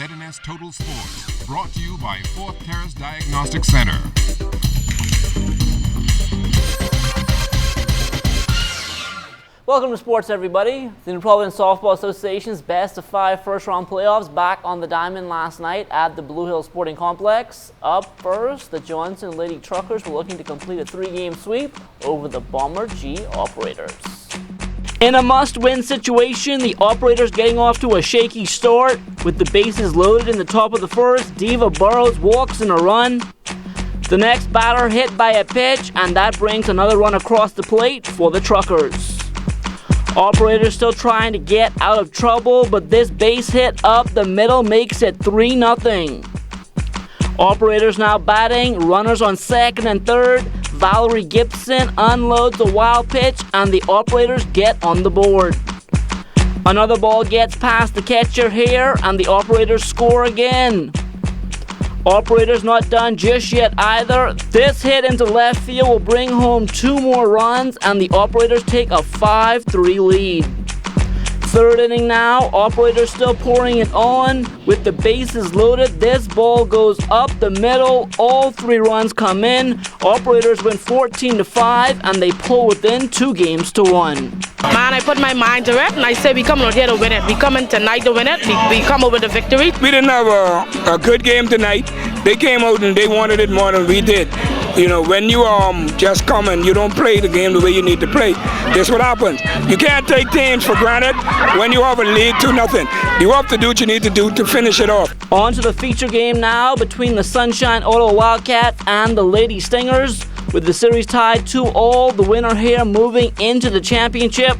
ZNS Total Sports, brought to you by Fourth Terrace Diagnostic Center. Welcome to sports, everybody. The New Providence Softball Association's best of 5 first-round playoffs back on the diamond last night at the Blue Hill Sporting Complex. Up first, the Johnson Lady Truckers were looking to complete a 3-game sweep over the Bomber G Operators. In a must-win situation, the Operators getting off to a shaky start. With the bases loaded in the top of the first, Diva Burrows walks in a run. The next batter hit by a pitch, and that brings another run across the plate for the Truckers. Operators still trying to get out of trouble, but this base hit up the middle makes it 3-0. Operators now batting, runners on second and third. Valerie Gibson unloads a wild pitch, and the Operators get on the board. Another ball gets past the catcher here, and the Operators score again. Operators not done just yet either. This hit into left field will bring home 2 more runs, and the Operators take a 5-3 lead. Third inning now, Operators still pouring it on. With the bases loaded, this ball goes up the middle. All 3 runs come in. Operators win 14-5, and they pull within 2 games to 1. Man, I put my mind to it, and I said we come out here to win it. We come in tonight to win it. We come out with a victory. We didn't have a good game tonight. They came out and they wanted it more than we did. You know, when you just come and you don't play the game the way you need to play, that's what happens. You can't take teams for granted when you have a lead 2-0. You have to do what you need to do to finish it off. On to the feature game now between the Sunshine Ottawa Wildcats and the Lady Stingers. With the series tied 2-2, the winner here moving into the championship.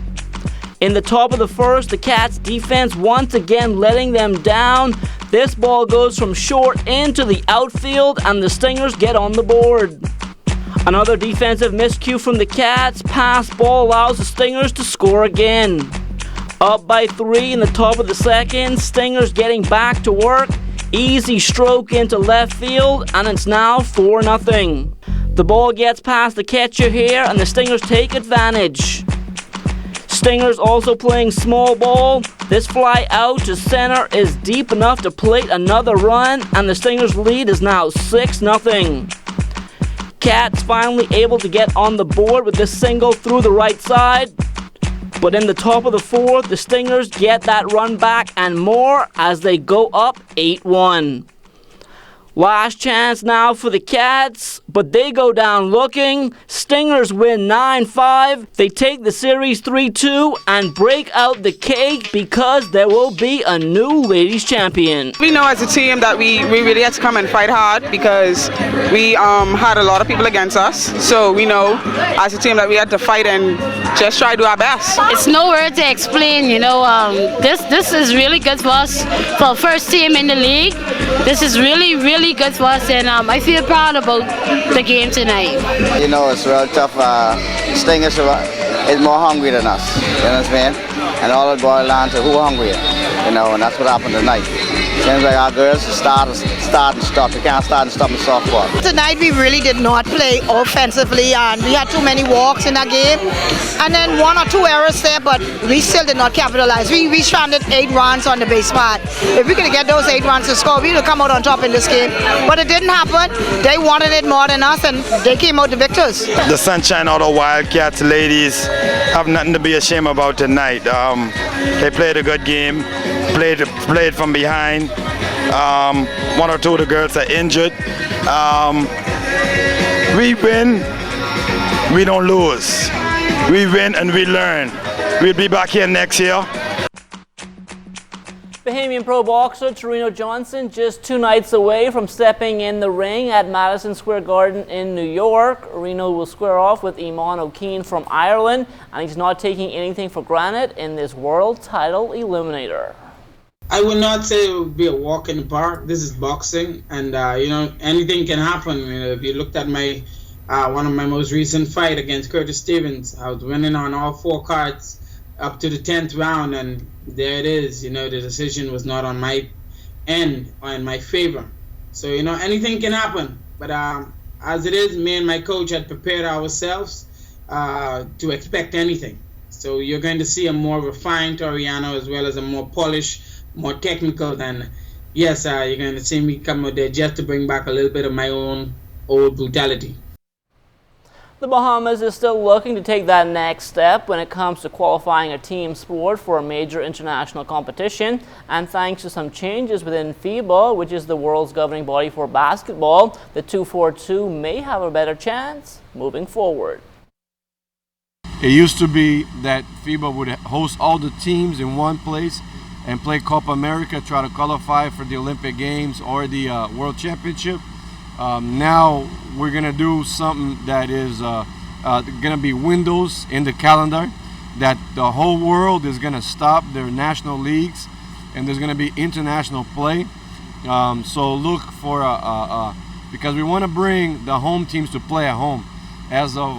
In the top of the first, the Cats' defense once again letting them down. This ball goes from short into the outfield, and the Stingers get on the board. Another defensive miscue from the Cats. Pass ball allows the Stingers to score again. Up by 3 in the top of the second, Stingers getting back to work. Easy stroke into left field, and it's now 4-0. The ball gets past the catcher here, and the Stingers take advantage. Stingers also playing small ball. This fly out to center is deep enough to plate another run, and the Stingers' lead is now 6-0. Cats finally able to get on the board with this single through the right side. But in the top of the fourth, the Stingers get that run back and more as they go up 8-1. Last chance now for the Cats, but they go down looking. Stingers win 9-5. They take the series 3-2 and break out the cake because there will be a new ladies champion. We know as a team that we really had to come and fight hard because we had a lot of people against us. So we know as a team that we had to fight and just try to do our best. It's no word to explain, this is really good for us, for first team in the league. This is really good for us, and I feel proud about the game tonight. It's real tough. Stingers is more hungry than us, you understand? And all it boils down to who hungrier, and that's what happened tonight. Seems like our girls start and stop. You can't start and stop in softball. Tonight we really did not play offensively, and we had too many walks in that game. And then 1 or 2 errors there, but we still did not capitalize. We stranded 8 runs on the base path. If we could get those 8 runs to score, we would have come out on top in this game. But it didn't happen. They wanted it more than us, and they came out the victors. The Sunshine Ottawa Wildcats ladies have nothing to be ashamed about tonight. They played a good game. Played from behind. 1 or 2 of the girls are injured. We win, we don't lose. We win and we learn. We'll be back here next year. Bahamian pro boxer Torino Johnson just 2 nights away from stepping in the ring at Madison Square Garden in New York. Reno will square off with Eamon O'Keefe from Ireland, and he's not taking anything for granted in this world title eliminator. I would not say it would be a walk in the park. This is boxing, and anything can happen. If you looked at my one of my most recent fight against Curtis Stevens, I was winning on all 4 cards up to the 10th round, and there it is. The decision was not on my end or in my favor. So anything can happen. But as it is, me and my coach had prepared ourselves to expect anything. So you're going to see a more refined Toriano as well as a more polished, more technical than yes, you're going to see me come out there just to bring back a little bit of my own old brutality. The Bahamas is still looking to take that next step when it comes to qualifying a team sport for a major international competition. And thanks to some changes within FIBA, which is the world's governing body for basketball, the 242 may have a better chance moving forward. It used to be that FIBA would host all the teams in one place and play Copa America, try to qualify for the Olympic Games or the World Championship. Now we're going to do something that is going to be windows in the calendar, that the whole world is going to stop their national leagues and there's going to be international play. So look for, because we want to bring the home teams to play at home. As of,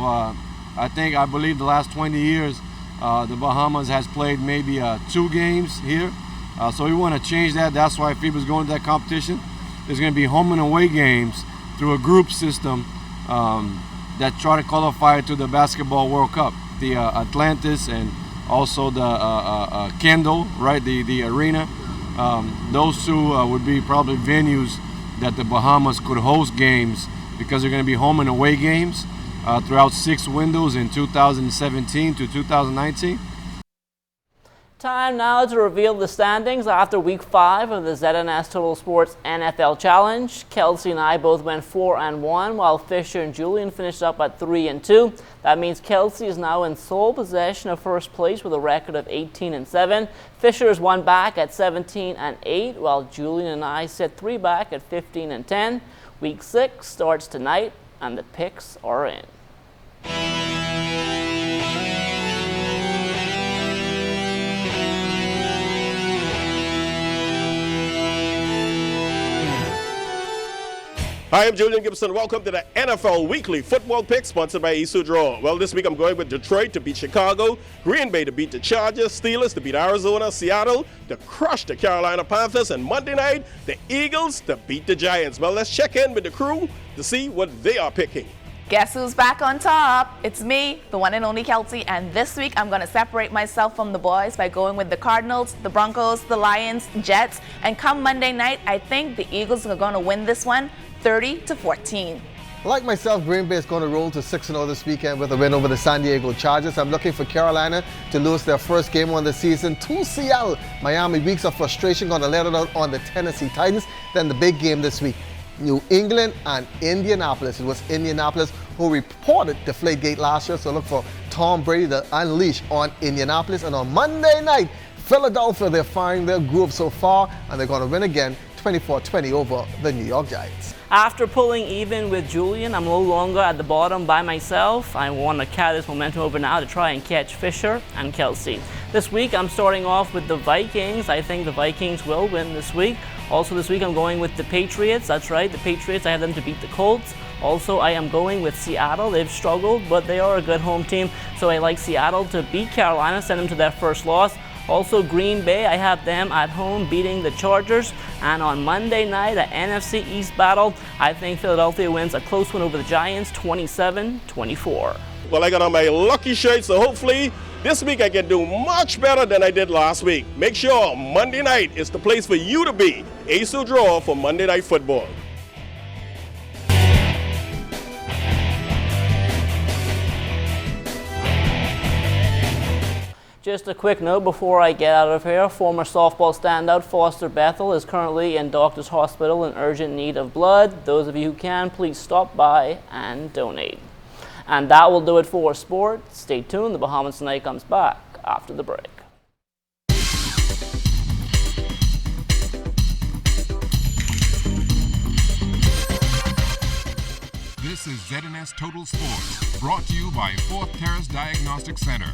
I believe the last 20 years, the Bahamas has played maybe 2 games here. So we want to change that. That's why FIBA is going to that competition. There's going to be home and away games through a group system that try to qualify to the Basketball World Cup. The Atlantis and also the Kendall, right, the arena. Those two would be probably venues that the Bahamas could host games, because they're going to be home and away games throughout 6 windows in 2017 to 2019. Time now to reveal the standings after Week 5 of the ZNS Total Sports NFL Challenge. Kelsey and I both went 4-1, while Fisher and Julian finished up at 3-2. That means Kelsey is now in sole possession of first place with a record of 18-7. Fisher is 1 back at 17-8, while Julian and I sit 3 back at 15-10. Week 6 starts tonight, and the picks are in. Hi, I'm Julian Gibson. Welcome to the NFL Weekly Football Pick, sponsored by Isu Draw. Well, this week I'm going with Detroit to beat Chicago, Green Bay to beat the Chargers, Steelers to beat Arizona, Seattle to crush the Carolina Panthers, and Monday night, the Eagles to beat the Giants. Well, let's check in with the crew to see what they are picking. Guess who's back on top? It's me, the one and only Kelsey, and this week I'm going to separate myself from the boys by going with the Cardinals, the Broncos, the Lions, Jets, and come Monday night, I think the Eagles are going to win this one 30-14. Like myself, Green Bay is going to roll to 6-0 this weekend with a win over the San Diego Chargers. I'm looking for Carolina to lose their first game on the season to Seattle. Miami, weeks of frustration, going to let it out on the Tennessee Titans. Then the big game this week, New England and Indianapolis. It was Indianapolis who reported Deflategate last year, so look for Tom Brady to unleash on Indianapolis. And on Monday night, Philadelphia, they're firing their groove so far, and they're going to win again 24-20 over the New York Giants. After pulling even with Julian, I'm no longer at the bottom by myself. I want to carry this momentum over now to try and catch Fisher and Kelsey. This week, I'm starting off with the Vikings. I think the Vikings will win this week. Also this week, I'm going with the Patriots. That's right, the Patriots. I have them to beat the Colts. Also, I am going with Seattle. They've struggled, but they are a good home team. So I like Seattle to beat Carolina, send them to their first loss. Also, Green Bay, I have them at home beating the Chargers. And on Monday night, an NFC East battle, I think Philadelphia wins a close one over the Giants, 27-24. Well, I got on my lucky shirt, so hopefully this week I can do much better than I did last week. Make sure Monday night is the place for you to be. Ace Draw for Monday Night Football. Just a quick note before I get out of here. Former softball standout Foster Bethel is currently in Doctor's Hospital in urgent need of blood. Those of you who can, please stop by and donate. And that will do it for sports. Stay tuned. The Bahamas Tonight comes back after the break. This is ZNS Total Sports, brought to you by Fourth Terrace Diagnostic Center.